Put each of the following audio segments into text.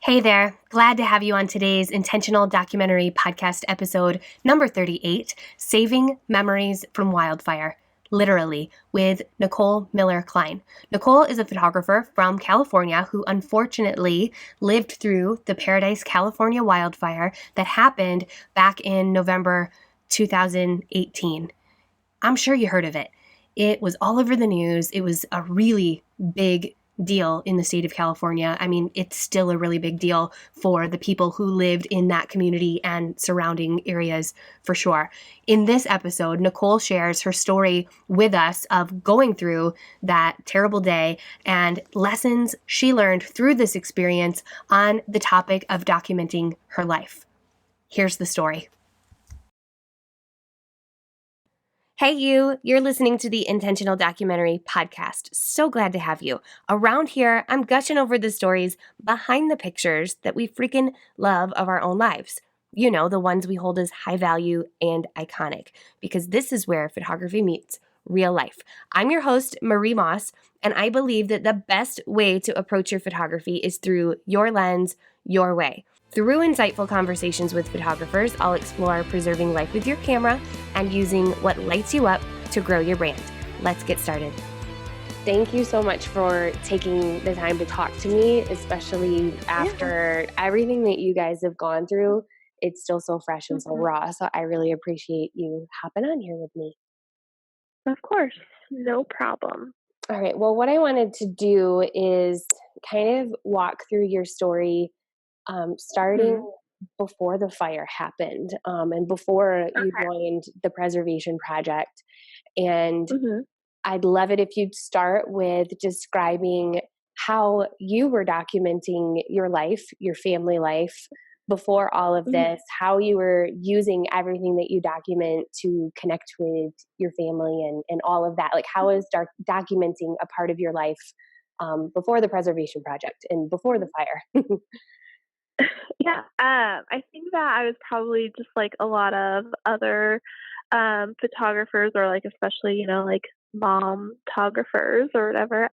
Hey there. Glad to have you on today's Intentional Documentary Podcast episode number 38, Saving Memories from Wildfire, literally, with Nicole Miller-Cline. Nicole is a photographer from California who unfortunately lived through the Paradise, California wildfire that happened back in November 2018. I'm sure you heard of it. It was all over the news. It was a really big deal in the state of California. I mean, it's still a really big deal for the people who lived in that community and surrounding areas for sure. In this episode, Nicole shares her story with us of going through that terrible day and lessons she learned through this experience on the topic of documenting her life. Here's the story. Hey, you're listening to the Intentional Documentary Podcast. So glad to have you. Around here, I'm gushing over the stories behind the pictures that we freaking love of our own lives. You know, the ones we hold as high value and iconic, because this is where photography meets real life. I'm your host, Marie Moss, and I believe that the best way to approach your photography is through your lens, your way. Through insightful conversations with photographers, I'll explore preserving life with your camera and using what lights you up to grow your brand. Let's get started. Thank you so much for taking the time to talk to me, especially after everything that you guys have gone through. It's still so fresh and so raw. So I really appreciate you hopping on here with me. Of course, no problem. All right. Well, what I wanted to do is kind of walk through your story starting before the fire happened and before you joined the preservation project. And I'd love it if you'd start with describing how you were documenting your life, your family life before all of this, how you were using everything that you document to connect with your family and all of that. Like, how is documenting a part of your life before the preservation project and before the fire? Yeah, I think that I was probably just like a lot of other photographers, or like especially like mom-tographers or whatever,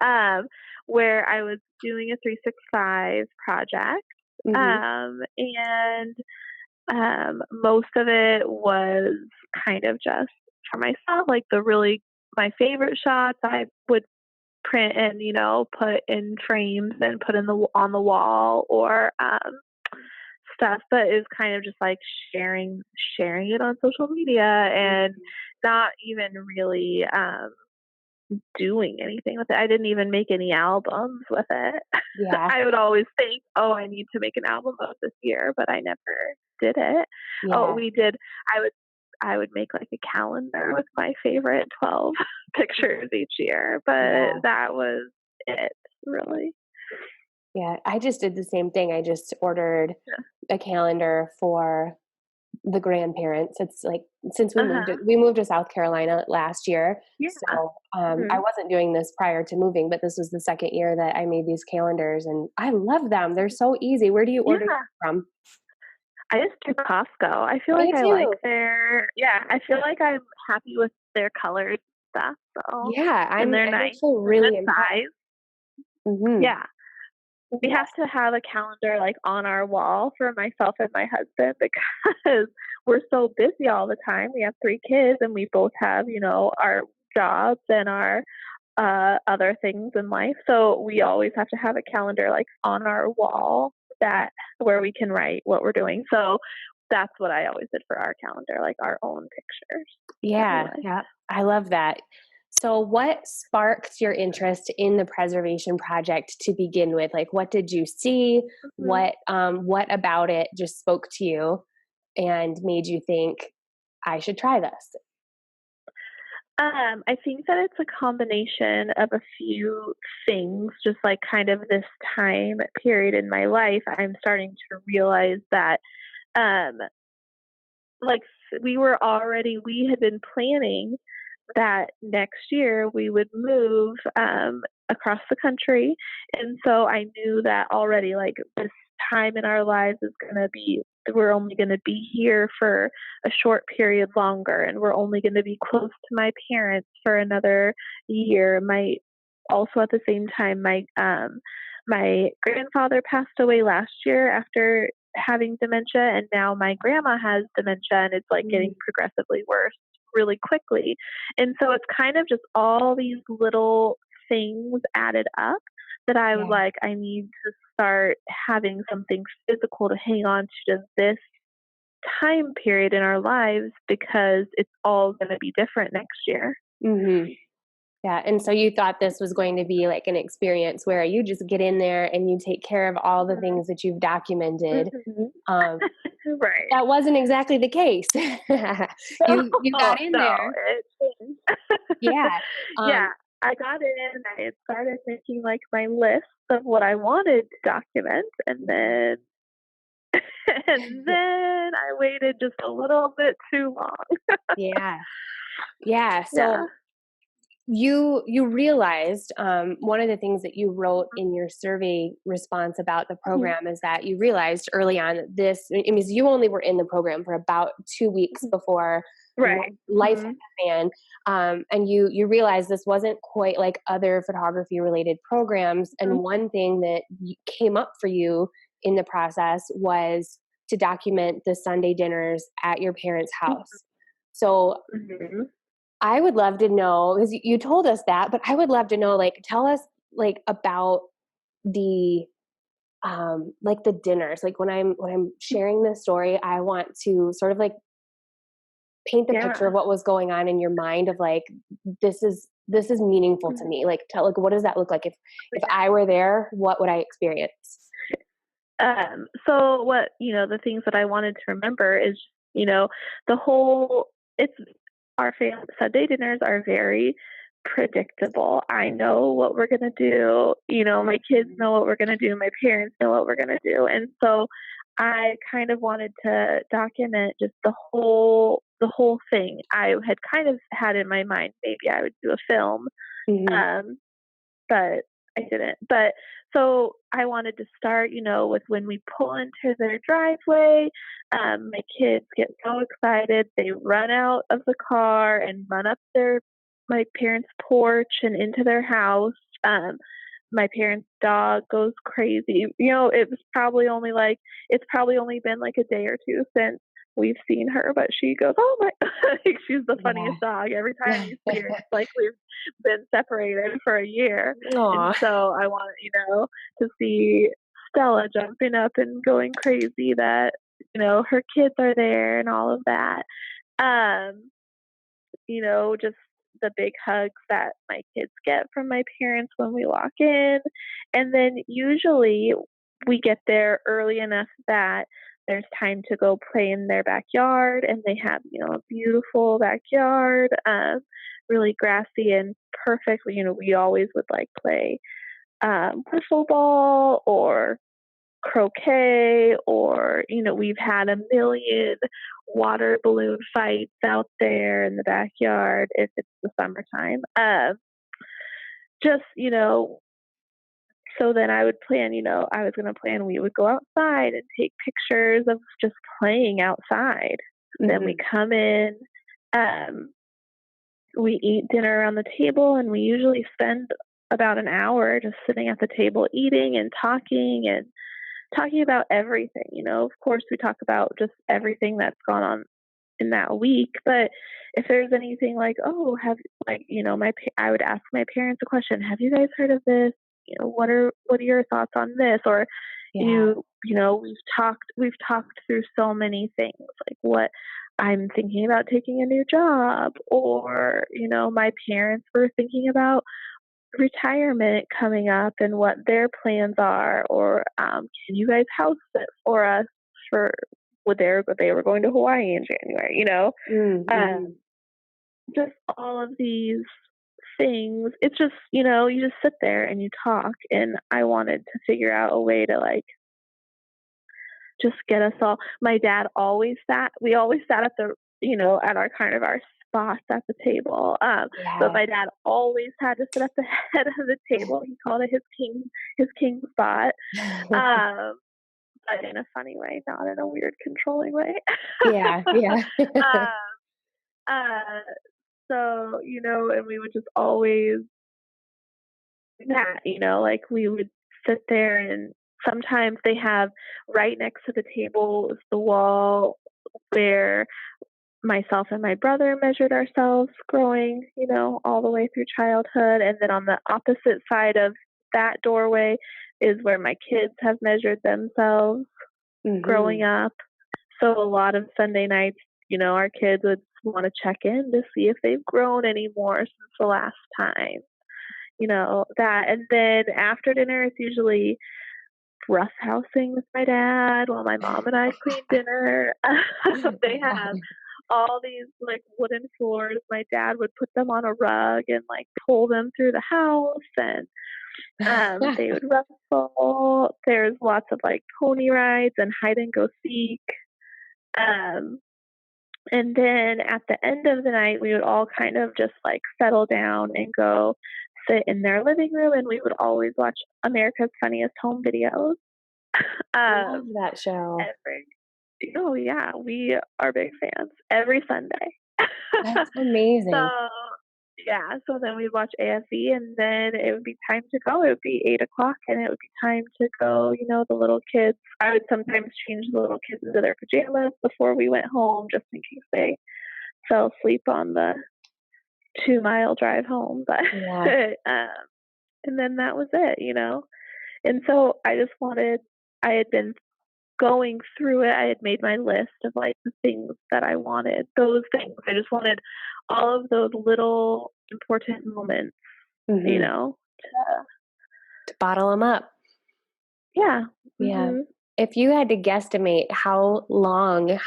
where I was doing a 365 project, and most of it was kind of just for myself, like my favorite shots I would print and put in frames and put on the wall, or stuff, but it was kind of just like sharing it on social media and not even really doing anything with it. I didn't even make any albums with it. Yeah. I would always think, I need to make an album of this year, but I never did it. Yeah. We did. I would make like a calendar with my favorite 12 pictures each year, but that was it, really. Yeah, I just did the same thing. I just ordered a calendar for the grandparents. It's like, since we moved to South Carolina last year. Yeah. So I wasn't doing this prior to moving, but this was the second year that I made these calendars, and I love them. They're so easy. Where do you order them from? I just do Costco. I feel like I like I feel like I'm happy with their colors and stuff. So I'm nice. actually really size. Yeah. We have to have a calendar like on our wall for myself and my husband, because we're so busy all the time. We have 3 kids and we both have, our jobs and our other things in life. So we always have to have a calendar like on our wall where we can write what we're doing. So that's what I always did for our calendar, like our own pictures. Yeah. I love that. So what sparked your interest in the preservation project to begin with? Like, what did you see? What about it just spoke to you and made you think, I should try this? I think that it's a combination of a few things, just like kind of this time period in my life. I'm starting to realize that, like we had been planning that next year we would move across the country. And so I knew that already, like, this time in our lives is going to be, we're only going to be here for a short period longer, and we're only going to be close to my parents for another year. Also at the same time, my grandfather passed away last year after having dementia, and now my grandma has dementia, and it's like getting progressively worse really quickly. And so it's kind of just all these little things added up that I was Yeah. like, I need to start having something physical to hang on to this time period in our lives, because it's all going to be different next year. Mm-hmm. Yeah. And so you thought this was going to be like an experience where you just get in there and you take care of all the things that you've documented. Mm-hmm. Um, Right. that wasn't exactly the case. You Oh, got in no, there. it changed. Yeah. Yeah, Um, I got in, I had started making like my list of what I wanted to document, and then and then I waited just a little bit too long. yeah. Yeah. Yeah. So you realized one of the things that you wrote in your survey response about the Mhm. program is that you realized early on that this, it means you only were in the program for about 2 weeks Mhm. before Right. life hit Mhm. the fan, and you realized this wasn't quite like other photography related programs. And Mhm. one thing that came up for you in the process was to document the Sunday dinners at your parents' house. So Mhm. I would love to know, because you told us that, but I would love to know, like, tell us like about the like the dinners. Like when I'm sharing this story, I want to sort of like paint the picture Yeah. of what was going on in your mind of like this is meaningful to Mhm. me. Like tell, like, what does that look like if Yeah. I were there, what would I experience? So what, the things that I wanted to remember is, you know, the whole, it's, our family Sunday dinners are very predictable. I know what we're going to do. My kids know what we're going to do. My parents know what we're going to do. And so I kind of wanted to document just the whole thing. I had kind of had in my mind, maybe I would do a film. Hmm. Um, but I didn't. But so I wanted to start, with when we pull into their driveway. My kids get so excited. They run out of the car and run up my parents' porch and into their house. My parents' dog goes crazy. It's probably only been like a day or two since we've seen her, but she goes, "Oh my!" Like, she's the Yeah. funniest dog. Every time we see her, it's like we've been separated for a year. And Aw. so I want, to see Stella jumping up and going crazy that, her kids are there and all of that. Um, just the big hugs that my kids get from my parents when we walk in. And then usually we get there early enough that there's time to go play in their backyard, and they have, a beautiful backyard, really grassy and perfect. We always would like play wiffle ball or croquet, or we've had a million water balloon fights out there in the backyard if it's the summertime. Just so then I would plan, I was going to plan we would go outside and take pictures of just playing outside. Then we Hmm. come in, um, we eat dinner around the table, and we usually spend about an hour just sitting at the table eating and talking about everything. Of course, we talk about just everything that's gone on in that week. But if there's anything like, oh, I would ask my parents a question. Have you guys heard of this? What are your thoughts on this? Or Yeah. we've talked through so many things, like what I'm thinking about taking a new job, or my parents were thinking about retirement coming up and what their plans are, or can you guys house sit for us for they were going to Hawaii in January, Mm-hmm. um, just all of these things. It's just, you just sit there and you talk, and I wanted to figure out a way to like just get us all. My dad always sat. We always sat at at our kind of our spots at the table. But Yeah. my dad always had to sit at the head of the table. He called it his king spot. Um, but in a funny way, not in a weird controlling way. Yeah. Yeah. um, uh, so and we would just always that, like we would sit there, and sometimes they have right next to the table is the wall where myself and my brother measured ourselves growing, all the way through childhood. And then on the opposite side of that doorway is where my kids have measured themselves growing up. So a lot of Sunday nights, our kids would want to check in to see if they've grown any more since the last time, that. And then after dinner, it's usually roughhousing with my dad while my mom and I clean dinner. They have all these like wooden floors. My dad would put them on a rug and like pull them through the house, and they would wrestle. There's lots of like pony rides and hide and go seek. And then at the end of the night, we would all kind of just like settle down and go sit in their living room, and we would always watch America's Funniest Home Videos. I love that show. Oh yeah, we are big fans every Sunday. That's amazing. So then we'd watch AFE, and then it would be time to go. It would be 8:00, and it would be time to go. The little kids, I would sometimes change the little kids into their pajamas before we went home, just in case they fell asleep on the 2-mile drive home. But and then that was it, And so I had been going through it. I had made my list of like the things that I wanted. Those things. I just wanted all of those little important moments, to bottle them up. Yeah. Yeah. If you had to guesstimate how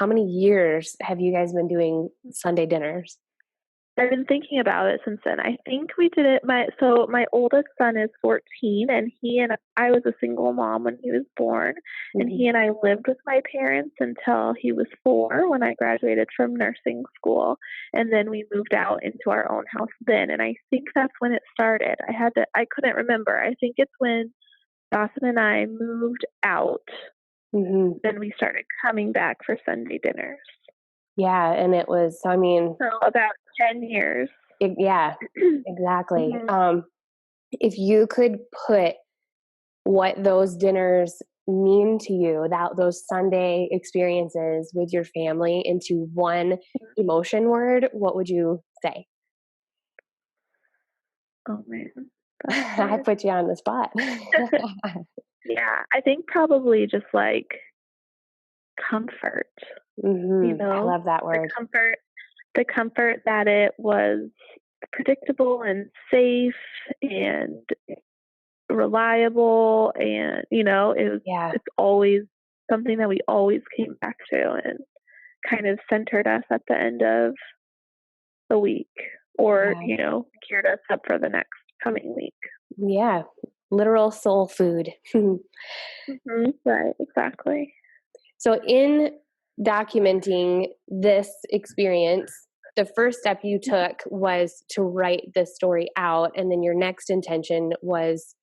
many years have you guys been doing Sunday dinners? I've been thinking about it since then. I think we did it. My oldest son is 14, and I was a single mom when he was born, and he and I lived with my parents until he was 4 when I graduated from nursing school, and then we moved out into our own house then. And I think that's when it started. I couldn't remember. I think it's when Dawson and I moved out. Then we started coming back for Sunday dinners. Yeah, and it was, so about 10 years. Yeah, exactly. If you could put what those dinners mean to you, those Sunday experiences with your family, into one emotion word, what would you say? Oh man. I put you on the spot. Yeah, I think probably just like comfort. I love that word. The comfort that it was predictable and safe and reliable, and it's always something that we always came back to and kind of centered us at the end of the week, or geared us up for the next coming week. Yeah, literal soul food. Right, exactly. So in documenting this experience, the first step you took was to write the story out, and then your next intention was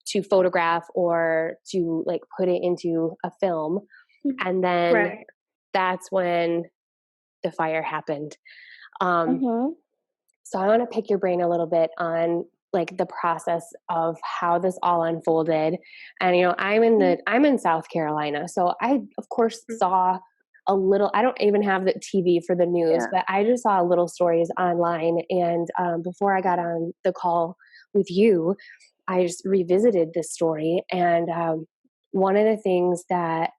to photograph or to like put it into a film. And then that's when the fire happened. So I want to pick your brain a little bit on like the process of how this all unfolded. And I'm in South Carolina, so I of course saw a little. I don't even have the TV for the news, but I just saw little stories online. And before I got on the call with you, I just revisited this story. And one of the things that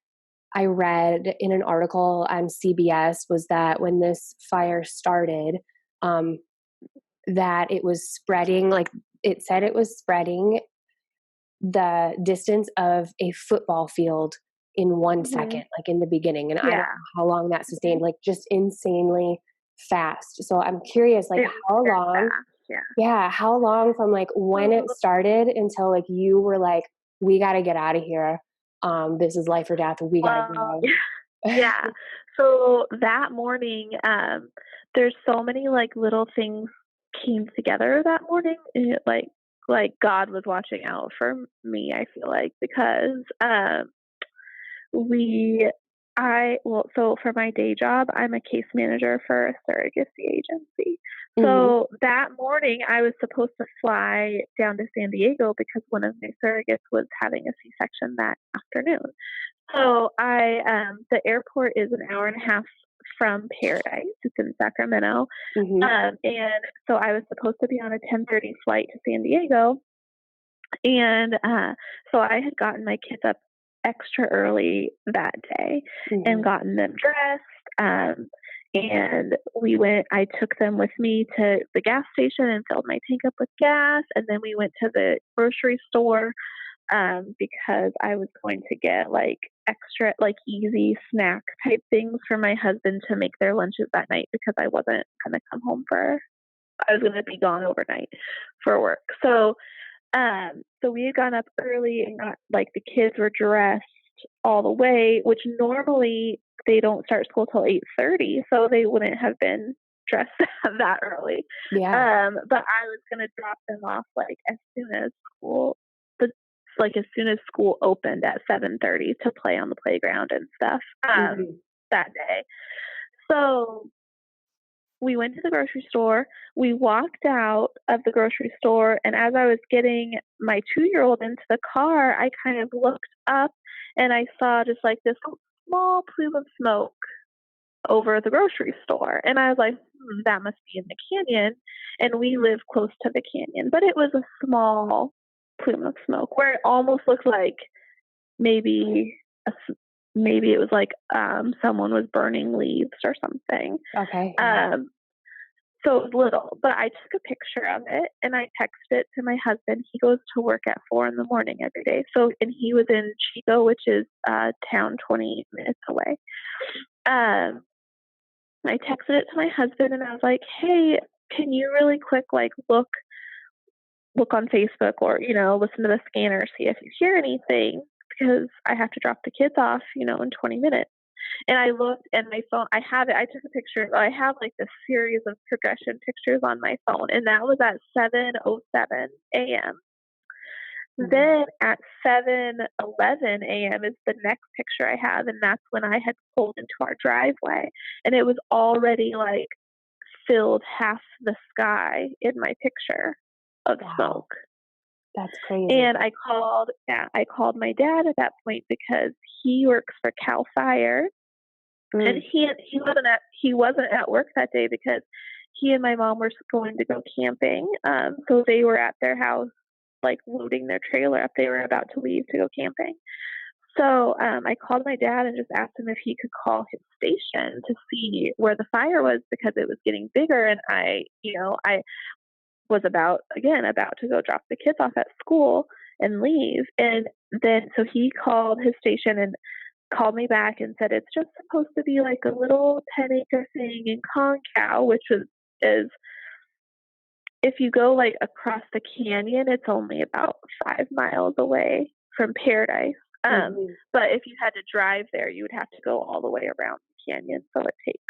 I read in an article on CBS was that when this fire started, that it was spreading, like it said it was spreading the distance of a football field in 1 second, like in the beginning. And I don't know how long that sustained, like just insanely fast. So I'm curious, like how long, how long from like when it started until like you were like, we got to get out of here. This is life or death. We got to go. Yeah. So that morning, there's so many like little things came together that morning. And like God was watching out for me, I feel like, because So for my day job, I'm a case manager for a surrogacy agency. Mm-hmm. So that morning I was supposed to fly down to San Diego because one of my surrogates was having a C-section that afternoon. So the airport is an hour and a half from Paradise. It's in Sacramento. Mm-hmm. And so I was supposed to be on a 10:30 flight to San Diego. And so I had gotten my kids up extra early that day and gotten them dressed. And I took them with me to the gas station and filled my tank up with gas. And then we went to the grocery store because I was going to get like extra, like easy snack type things for my husband to make their lunches that night because I wasn't going to come home I was going to be gone overnight for work. So we had gone up early and got like the kids were dressed all the way, which normally they don't start school till 8:30, so they wouldn't have been dressed that early. Yeah. But I was gonna drop them off like as soon as school opened at 7:30 to play on the playground and stuff that day. So we went to the grocery store. We walked out of the grocery store, and as I was getting my 2-year-old into the car, I kind of looked up and I saw just like this small plume of smoke over the grocery store. And I was like, that must be in the canyon. And we live close to the canyon, but it was a small plume of smoke where it almost looked like maybe it was like someone was burning leaves or something. Okay. So it was little, but I took a picture of it and I texted it to my husband. He goes to work at 4 a.m. every day. And he was in Chico, which is a town 20 minutes away. I texted it to my husband and I was like, hey, can you really quick, like look on Facebook or, listen to the scanner, see if you hear anything because I have to drop the kids off, in 20 minutes. And I looked and my phone, I have it. I took a picture. I have like this series of progression pictures on my phone. And that was at 7:07 a.m. Then at 7:11 a.m. is the next picture I have. And that's when I had pulled into our driveway. And it was already like filled half the sky in my picture of smoke. That's crazy. And I called my dad at that point because he works for Cal Fire. And he wasn't at work that day because he and my mom were going to go camping. So they were at their house, like loading their trailer up. They were about to leave to go camping. So I called my dad and just asked him if he could call his station to see where the fire was because it was getting bigger. And I was about to go drop the kids off at school and leave. And then so he called his station and called me back and said it's just supposed to be like a little 10-acre thing in Concow, which is if you go like across the canyon, it's only about 5 miles away from Paradise. But if you had to drive there, you would have to go all the way around the canyon, so it takes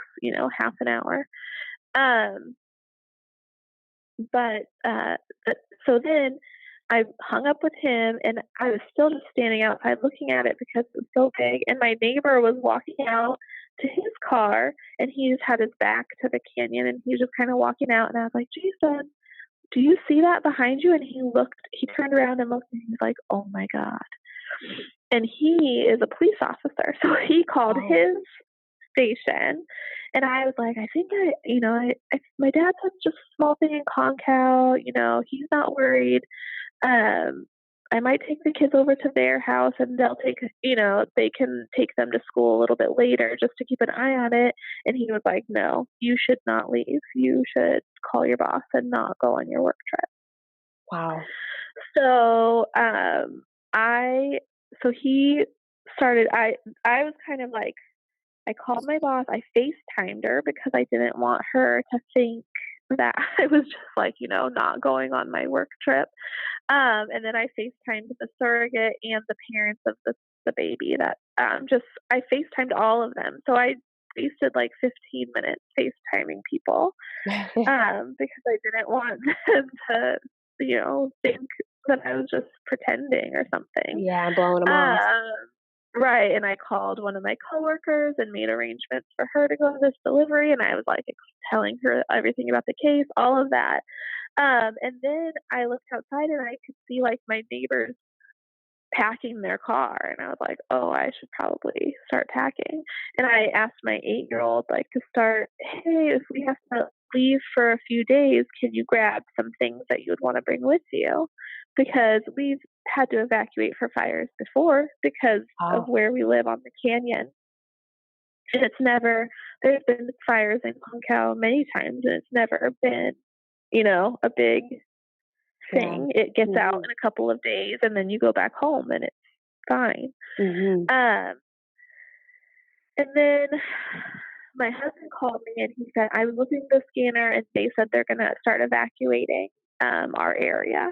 half an hour. So then I hung up with him and I was still just standing outside looking at it because it was so big. And my neighbor was walking out to his car and he just had his back to the canyon and he was just kind of walking out. And I was like, Jason, do you see that behind you? And he turned around and looked and he was like, oh my God. And he is a police officer. So he called his station. And I was like, I think my dad said just a small thing in Concow, he's not worried. I might take the kids over to their house and they'll they can take them to school a little bit later just to keep an eye on it. And he was like, no, you should not leave. You should call your boss and not go on your work trip. Wow. So, he started, I was kind of like, I called my boss, I FaceTimed her because I didn't want her to think that I was just like, not going on my work trip. And then I FaceTimed the surrogate and the parents of the baby that, I FaceTimed all of them. So I wasted like 15 minutes FaceTiming people, because I didn't want them to, think that I was just pretending or something. Yeah, blowing them off. Right, and I called one of my coworkers and made arrangements for her to go to this delivery, and I was, like, telling her everything about the case, all of that. And then I looked outside and I could see, like, my neighbors packing their car, and I was like, "Oh, I should probably start packing." And I asked my 8-year-old, like, to start, "Hey, if we have to leave for a few days, can you grab some things that you would wanna bring with you?" Because we've had to evacuate for fires before because of Oh, where we live on the canyon, and there's been fires in Concal many times, and it's never been, a big yeah. thing. It gets out Mhm. in a couple of days, and then you go back home, and it's fine. Mhm. Um, and then my husband called me and he said, I was looking at the scanner and they said they're going to start evacuating our area.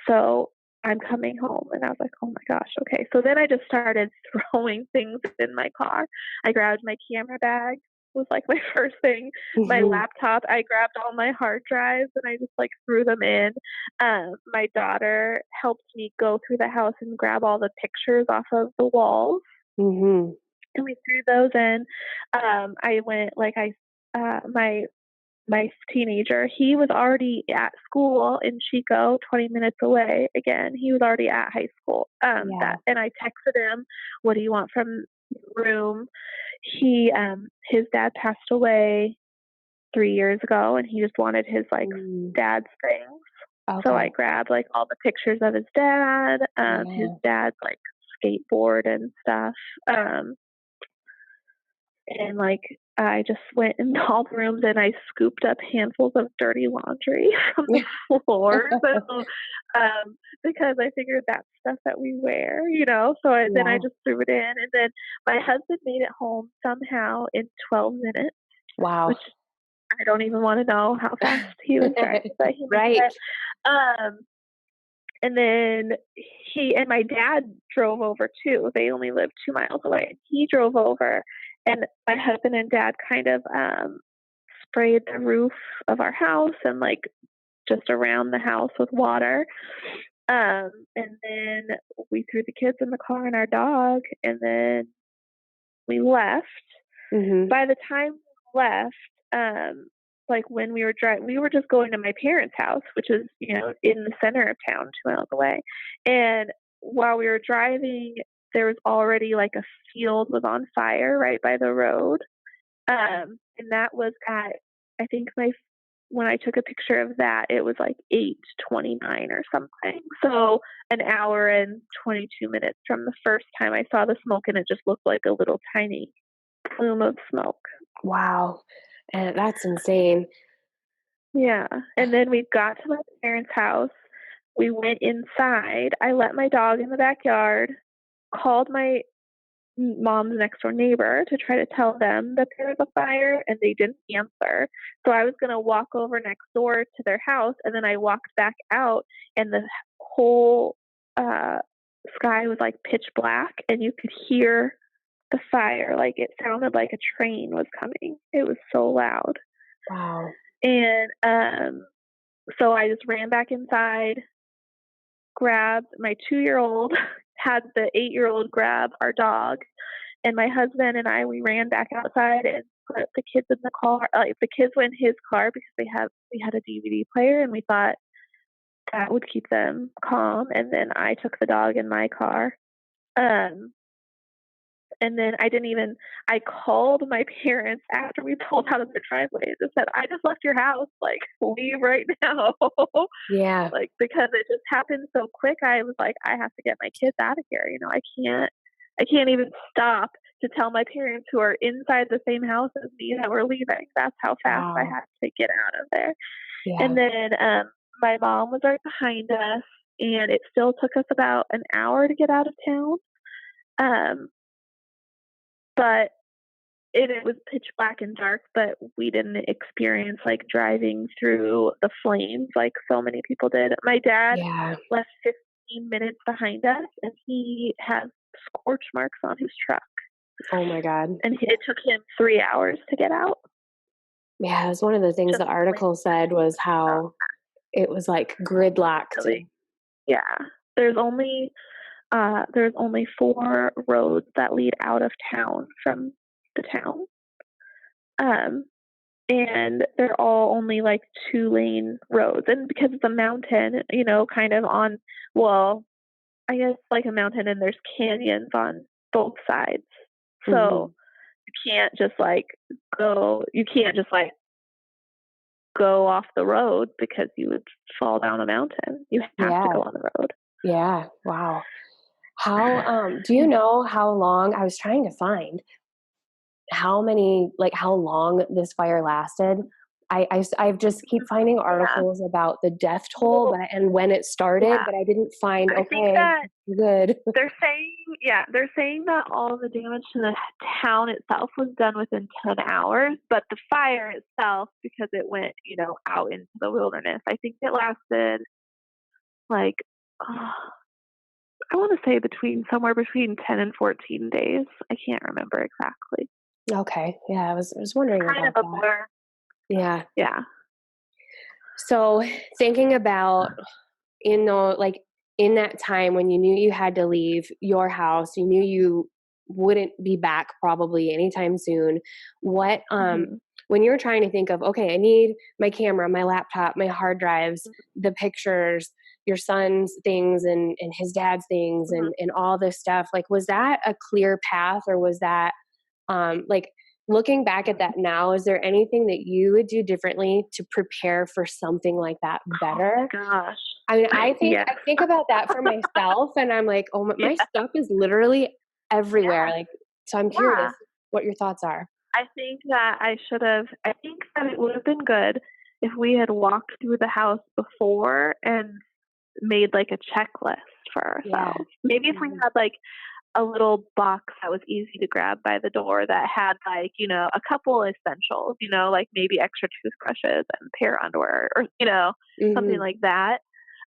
So I'm coming home. And I was like, oh my gosh, okay. So then I just started throwing things in my car. I grabbed my camera bag, was like my first thing. My Mhm. laptop, I grabbed all my hard drives and I just like threw them in. My daughter helped me go through the house and grab all the pictures off of the walls Mhm. and we threw those in. I went like I my teenager, he was already at school in Chico, 20 minutes away. Again, he was already at high school. Yeah. That and I texted him, "What do you want from your room?" His dad passed away 3 years ago, and he just wanted his like Mm. dad's things. So I Okay. grabbed like all the pictures of his Yeah. dad's like skateboard and stuff. And like I just went in all the rooms and I scooped up handfuls of dirty laundry from the floors because I figured that's stuff that we wear. So then I Yeah. just threw it in, and then my husband made it home somehow in 12 minutes, Wow. which I don't even want to know how fast he was driving, but he made Right. it. Um, and then he and my dad drove over too. They only lived 2 miles away. He drove over, and my husband and dad kind of sprayed the roof of our house and like just around the house with water. And then we threw the kids in the car and our dog, and then we left. Mhm. By the time we left, like when we were driving, we were just going to my parents' house, which is, in the center of town, 2 miles away. And while we were driving, there was already like a field was on fire right by the road. And that was at, I think when I took a picture of that, it was like 8:29 or something. So an hour and 22 minutes from the first time I saw the smoke, and it just looked like a little tiny plume of smoke. Wow. And that's insane. Yeah, and then we got to my parents' house. We went inside. I let my dog in the backyard, called my mom's next door neighbor to try to tell them that there was a fire, and they didn't answer. So I was going to walk over next door to their house, and then I walked back out, and the whole sky was like pitch black, and you could hear the fire. Like it sounded like a train was coming. It was so loud. Wow. And so I just ran back inside, grabbed my 2-year-old, had the 8-year-old grab our dog, and my husband and we ran back outside and put the kids in the car. Like the kids went in his car because we had a DVD player, and we thought that would keep them calm. And then I took the dog in my car. Um, And then I called my parents after we pulled out of the driveway and said, I just left your house. Like, leave right now. Yeah. Like, because it just happened so quick. I was like, I have to get my kids out of here. I can't even stop to tell my parents who are inside the same house as me that we're leaving. That's how fast I Wow. had to get out of there. Yeah. And then my mom was right behind us, and it still took us about an hour to get out of town. Um, but it was pitch black and dark, but we didn't experience like driving through the flames like so many people did. My dad Yeah. left 15 minutes behind us, and he has scorch marks on his truck. Oh my God. And it took him 3 hours to get out. Yeah, it was one of the things Just the article said was how it was like gridlocked. really, yeah. There's only There's only 4 roads that lead out of town from the town. Um, and they're all only like 2-lane roads. And because it's a mountain, kind of on, well, I guess like a mountain and there's canyons on both sides. Mm-hmm. So you can't just like go off the road because you would fall down a mountain. You have to Yeah. go on the road. Yeah. Wow. Do you know how long, I was trying to find how long this fire lasted? I just keep finding Yeah. articles about the death toll, Well, and when it started, yeah. but I didn't find, I think okay, that good. they're saying that all the damage to the town itself was done within 10 hours, but the fire itself, because it went, out into the wilderness, I think it lasted like, I want to say somewhere between 10 and 14 days. I can't remember exactly. Okay. Yeah. I was wondering Kind of about a that. blur. Yeah. Yeah. So thinking about, like in that time when you knew you had to leave your house, you knew you wouldn't be back probably anytime soon. What, Hmm. when you're trying to think of, okay, I need my camera, my laptop, my hard drives, the pictures, your son's things and his dad's things Hmm. and all this stuff, like, was that a clear path, or was that, like, looking back at that now, is there anything that you would do differently to prepare for something like that Oh my better? gosh. I mean, I think Yes. I think about that for myself, and I'm like, "Oh, my Yeah. stuff is literally everywhere." Yeah. Like, so I'm curious Yeah. what your thoughts are. I think that it would have been good if we had walked through the house before and made like a checklist for Yeah. ourselves. Maybe if we Mhm. had like a little box that was easy to grab by the door that had like, a couple essentials, like maybe extra toothbrushes and a pair of underwear or, something Mhm. like that.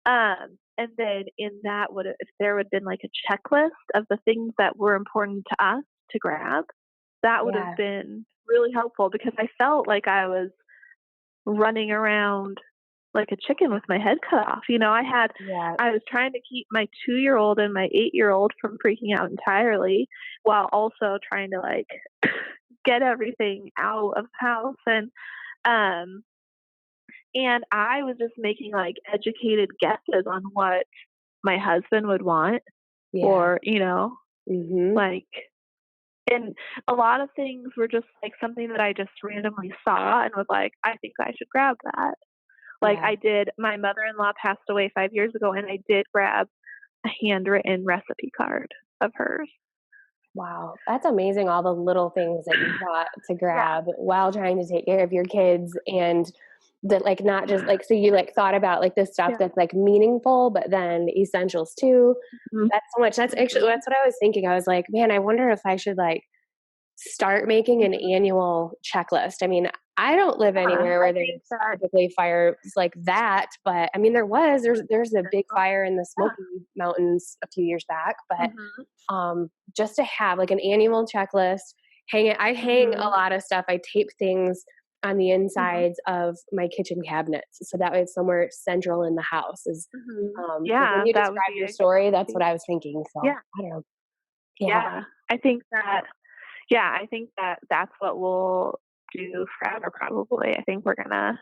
And then in that if there would have been like a checklist of the things that were important to us to grab, that would have Yeah. been really helpful because I felt like I was running around like a chicken with my head cut off. Yeah. I was trying to keep my 2-year-old and my 8-year-old from freaking out entirely while also trying to like get everything out of the house um and I was just making like educated guesses on what my husband would want Yeah. or, Mhm. like and a lot of things were just like something that I just randomly saw and was like, I think I should grab that. Like Yeah. I did, my mother-in-law passed away 5 years ago, and I did grab a handwritten recipe card of hers. Wow. That's amazing, all the little things that you thought to Yeah. grab while trying to take care of your kids, and that, like, not just like, so you like thought about like the stuff Yeah. that's like meaningful, but then essentials too. Mhm. That's so much. That's actually, Mhm. that's what I was thinking. I was like, man, I wonder if I should like start making an Mhm. annual checklist. I mean, I don't live Yeah. anywhere I where think there's that typically fires like that, but I mean, there's a big fire in the yeah. Smoky Mountains a few years back, but Mhm. just to have like an annual checklist, I hang a Mhm. lot of stuff. I tape things on the Mhm. insides of my kitchen cabinets, so that way it's somewhere central in the house. Is Mhm. because when Yeah, you that would described be your a good story, that's what idea. I was thinking. So Yeah. I don't know. Yeah. Yeah. I think that yeah, I think that that's what we'll do forever probably. I think we're gonna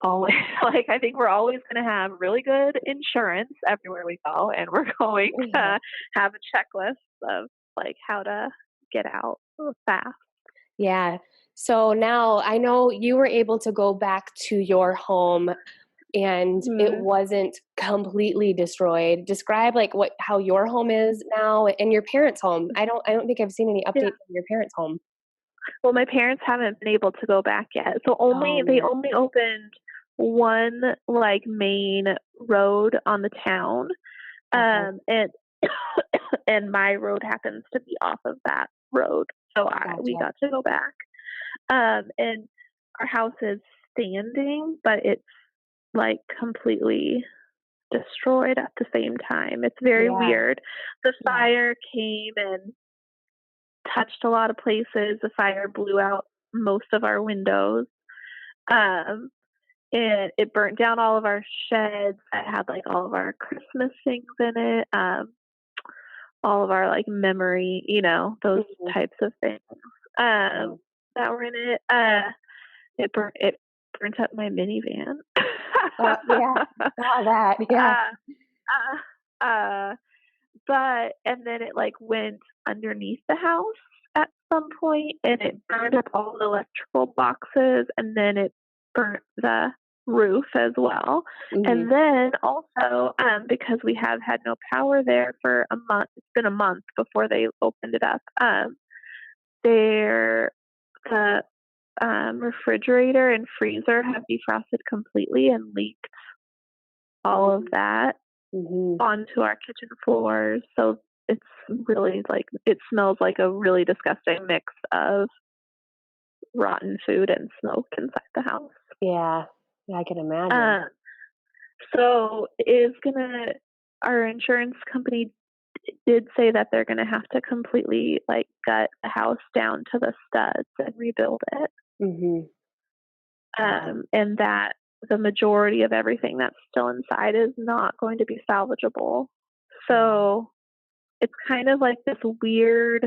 always I think we're always going to have really good insurance everywhere we go, and we're going Yeah. to have a checklist of like how to get out fast. Yeah. So now I know you were able to go back to your home and it Hmm. wasn't completely destroyed. Describe like how your home is now and your parents' home. I don't think I've seen any Yeah. updates on your parents' home. Well, my parents haven't been able to go back yet, so Oh they man. only opened one like main road on the town, Okay. and and my road happens to be off of that road, so we Gotcha. got to go back. And our house is standing, but it's like completely destroyed at the same time. It's very Yeah. weird. The Yeah. fire came and touched a lot of places. The fire blew out most of our windows. Um, and it burnt down all of our sheds that had like all of our Christmas things in it. all of our like memory, those Mhm. types of things Yeah. that were in it. It burnt up my minivan. Yeah, I saw that. Yeah. uh, uh, uh, but and then it like went underneath the house at some point, and it burned up all the electrical boxes, and then it burnt the roof as well. Mhm. And then also, because we have had no power there for a month, it's been a month before they opened it up. Their the refrigerator and freezer have defrosted completely and leaked all of Mhm. that Mhm. onto our kitchen floors. So it's really like it smells like a really disgusting mix of rotten food and smoke inside the house. Yeah. Yeah, I can imagine. Uh, so is gonna our insurance company did say that they're gonna have to completely like gut the house down to the studs and rebuild it. Mhm. Wow. And that the majority of everything that's still inside is not going to be salvageable. Wow. So it's kind of like this weird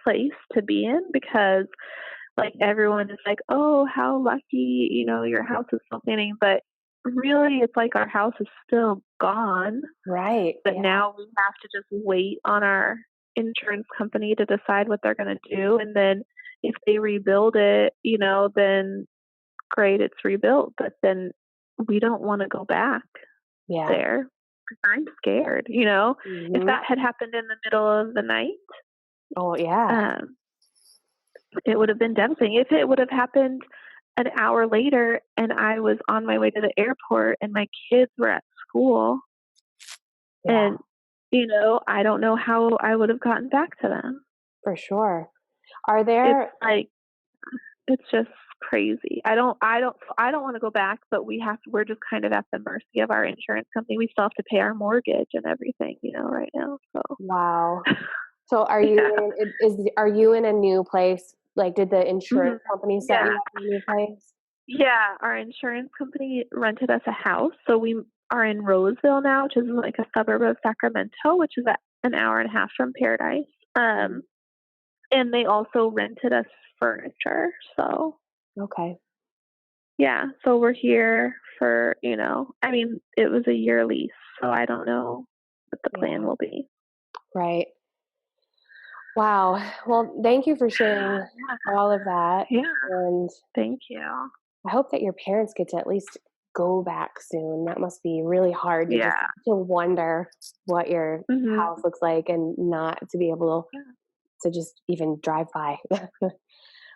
place to be in because like everyone is like, oh, how lucky, your house is still standing. But really, it's like our house is still gone. Right. But Yeah. now we have to just wait on our insurance company to decide what they're going to do. And then if they rebuild it, then great, it's rebuilt. But then we don't want to go back Yeah. there. I'm scared, if Mhm. that had happened in the middle of the night, Oh, yeah. um, it would have been devastating. If it would have happened an hour later and I was on my way to the airport and my kids were at school Yeah, and, I don't know how I would have gotten back to them. for sure. Are It's there like, it's just crazy. I don't want to go back, but we're just kind of at the mercy of our insurance company. We still have to pay our mortgage and everything, right now. So, wow. So yeah. are you in a new place? Like, did the Mhm. insurance company set Yeah. you up in a new place? Yeah, our insurance company rented us a house, so we are in Roseville now, which is like a suburb of Sacramento, which is at an hour and a half from Paradise. Mm, And they also rented us furniture. So okay. yeah, so we're here for, I mean, it was a year lease, so I don't know what the plan Yeah, will be. right. Wow. Well, thank you for sharing all of that, Yeah, and thank you. I hope that your parents get to at least go back soon. That must be really hard Yeah. to wonder what your house Mhm. looks like and not to be able Yeah. to just even drive by.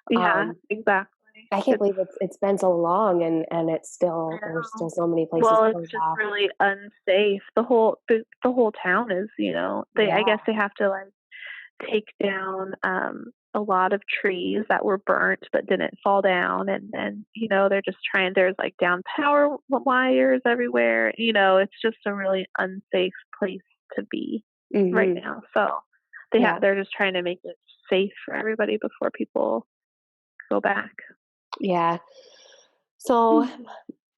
Yeah, Um, exactly. I can't It's believe it's been so long and it's I still there's still know. so many places Well, it's closed just off. really unsafe. The whole town is, they I Yeah. guess they have to like take down a lot of trees that were burnt but didn't fall down, and then, they're just trying there's like down power wires everywhere. It's just a really unsafe place to be right Mhm. now. So Yeah. they're just trying to make it safe for everybody before people go back. Yeah. So,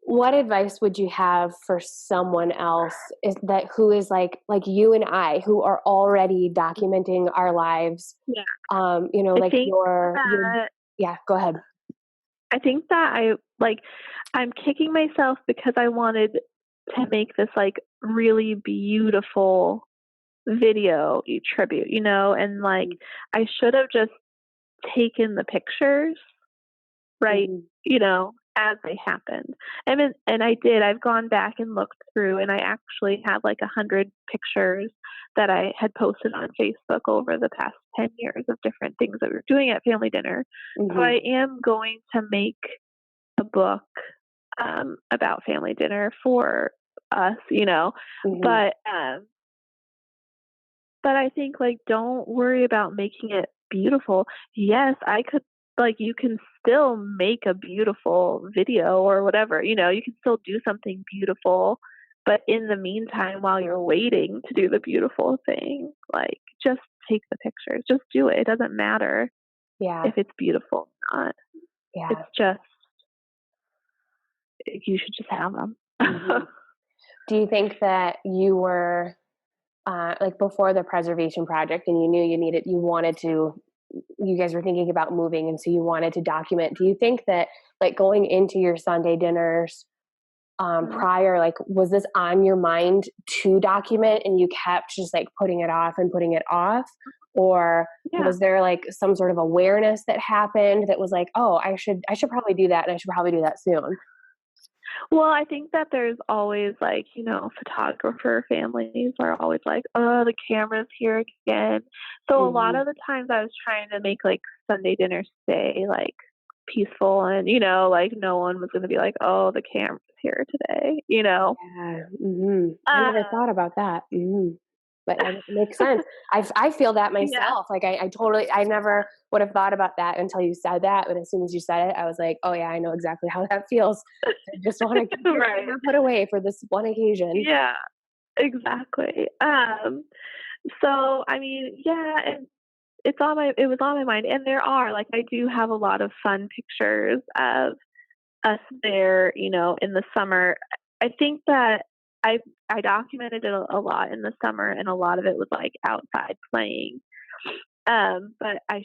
what advice would you have for someone else is that who is like you and I who are already documenting our lives? Yeah. I Like think your that yeah, go ahead. I think that I'm kicking myself because I wanted to make this like really beautiful video tribute, and like I should have just taken the pictures, right, Mhm. as they happened. And I did. I've gone back and looked through, and I actually have like 100 pictures that I had posted on Facebook over the past 10 years of different things that we were doing at family dinner. So Mhm. I am going to make a book about family dinner for us, Mhm. but but I think like don't worry about making it beautiful. Yes, I could like you can still make a beautiful video or whatever, you can still do something beautiful, but in the meantime while you're waiting to do the beautiful thing, like just take the pictures. Just do it. It doesn't matter Yeah. if it's beautiful or not. It's Yeah. just you should just have them. Mhm. Do you think that you were like before the preservation project, and you knew you guys were thinking about moving, and so you wanted to document. Do you think that like going into your Sunday dinners prior, like was this on your mind to document and you kept just like putting it off and putting it off? Or was there like some sort of awareness that happened that was like, oh, I should probably do that, and I should probably do that soon? Well, I think that there's always like, photographer families are always like, oh, the camera's here again. So a lot of the times I was trying to make like Sunday dinner stay like peaceful, and, like no one was going to be like, oh, the camera's here today, Yeah. I never thought about that. But it makes sense. I feel that myself. Like I never would have thought about that until you said that. But as soon as you said it, I was like, oh yeah, I know exactly how that feels. I just want to get it put away for this one occasion. Yeah, exactly. So I mean, and it was on my mind, and there are like I do have a lot of fun pictures of us there, in the summer. I think that I documented it a lot in the summer, and a lot of it was like outside playing. But I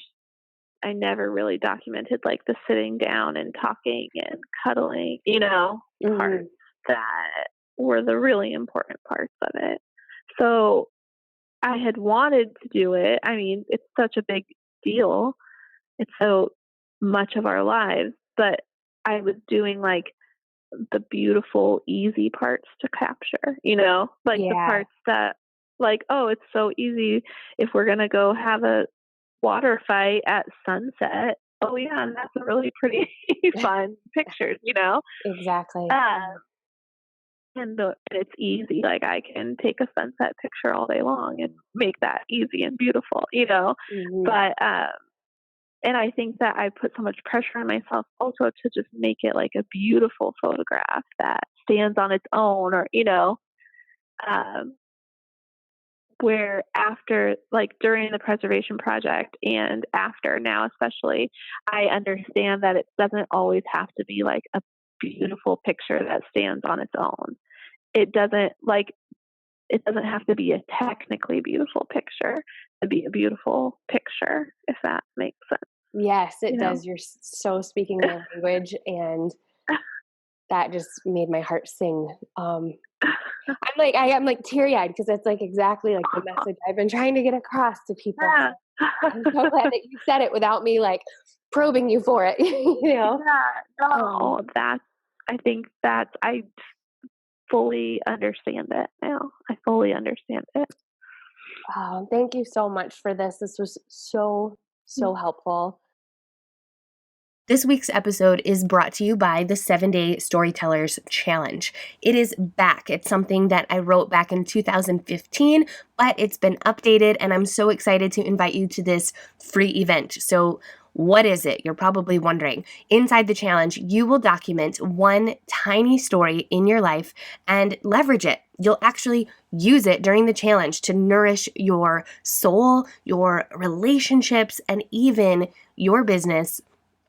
never really documented like the sitting down and talking and cuddling, parts that were the really important parts of it. So I had wanted to do it. I mean, it's such a big deal. It's so much of our lives, but I was doing like the beautiful, easy parts to capture, like the parts that like, oh, it's so easy if we're going to go have a water fight at sunset. Oh yeah, and that's a really pretty fun pictures, Exactly. And it's easy. Like I can take a sunset picture all day long and make that easy and beautiful, But and I think that I put so much pressure on myself also to just make it like a beautiful photograph that stands on its own, or where after, like during the preservation project and after now especially, I understand that it doesn't always have to be like a beautiful picture that stands on its own. It doesn't have to be a technically beautiful picture to be a beautiful picture, if that makes sense. Yes, it does. You're so speaking my language, and that just made my heart sing. I'm like teary-eyed because it's like exactly like the message I've been trying to get across to people. Yeah. I'm so glad that you said it without me like probing you for it. Yeah, no, I fully understand it now. I fully understand it. Oh, thank you so much for this. This was so helpful. This week's episode is brought to you by the 7-Day Storytellers Challenge. It is back. It's something that I wrote back in 2015, but it's been updated, and I'm so excited to invite you to this free event. So what is it? You're probably wondering. Inside the challenge, you will document one tiny story in your life and leverage it. You'll actually use it during the challenge to nourish your soul, your relationships, and even your business,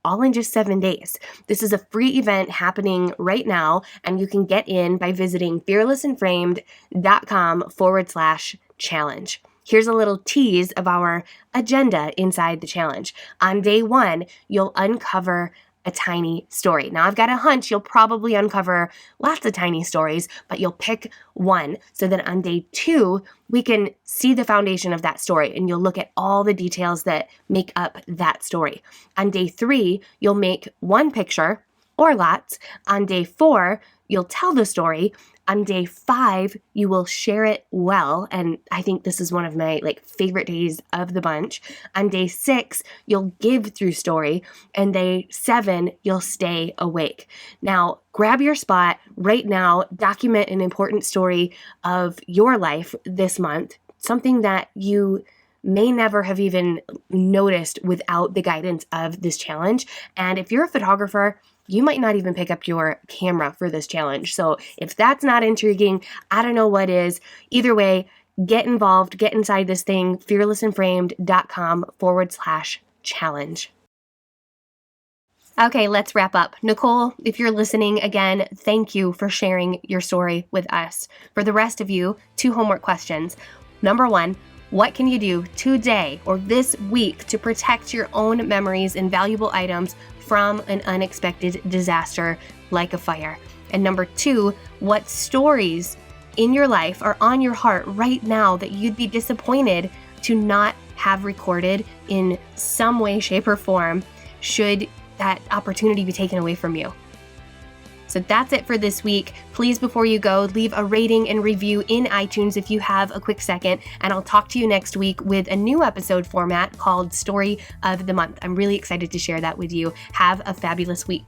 all in just 7 days. This is a free event happening right now, and you can get in by visiting fearlessandframed.com/challenge. Here's a little tease of our agenda inside the challenge. On day 1, you'll uncover a tiny story. Now, I've got a hunch you'll probably uncover lots of tiny stories, but you'll pick one so that on day 2, we can see the foundation of that story, and you'll look at all the details that make up that story. On day 3, you'll make one picture or lots. On day 4, you'll tell the story. On day 5, you will share it well, and I think this is one of my favorite days of the bunch. On day 6, you'll give through story, and day 7, you'll stay awake. Now, grab your spot right now, document an important story of your life this month, something that you may never have even noticed without the guidance of this challenge. And if you're a photographer, you might not even pick up your camera for this challenge. So if that's not intriguing, I don't know what is. Either way, get involved, get inside this thing, fearlessandframed.com/challenge. Okay, let's wrap up. Nicole, if you're listening again, thank you for sharing your story with us. For the rest of you, 2 homework questions. Number 1, what can you do today or this week to protect your own memories and valuable items from an unexpected disaster like a fire? And number 2, what stories in your life are on your heart right now that you'd be disappointed to not have recorded in some way, shape, or form should that opportunity be taken away from you? So that's it for this week. Please, before you go, leave a rating and review in iTunes if you have a quick second, and I'll talk to you next week with a new episode format called Story of the Month. I'm really excited to share that with you. Have a fabulous week.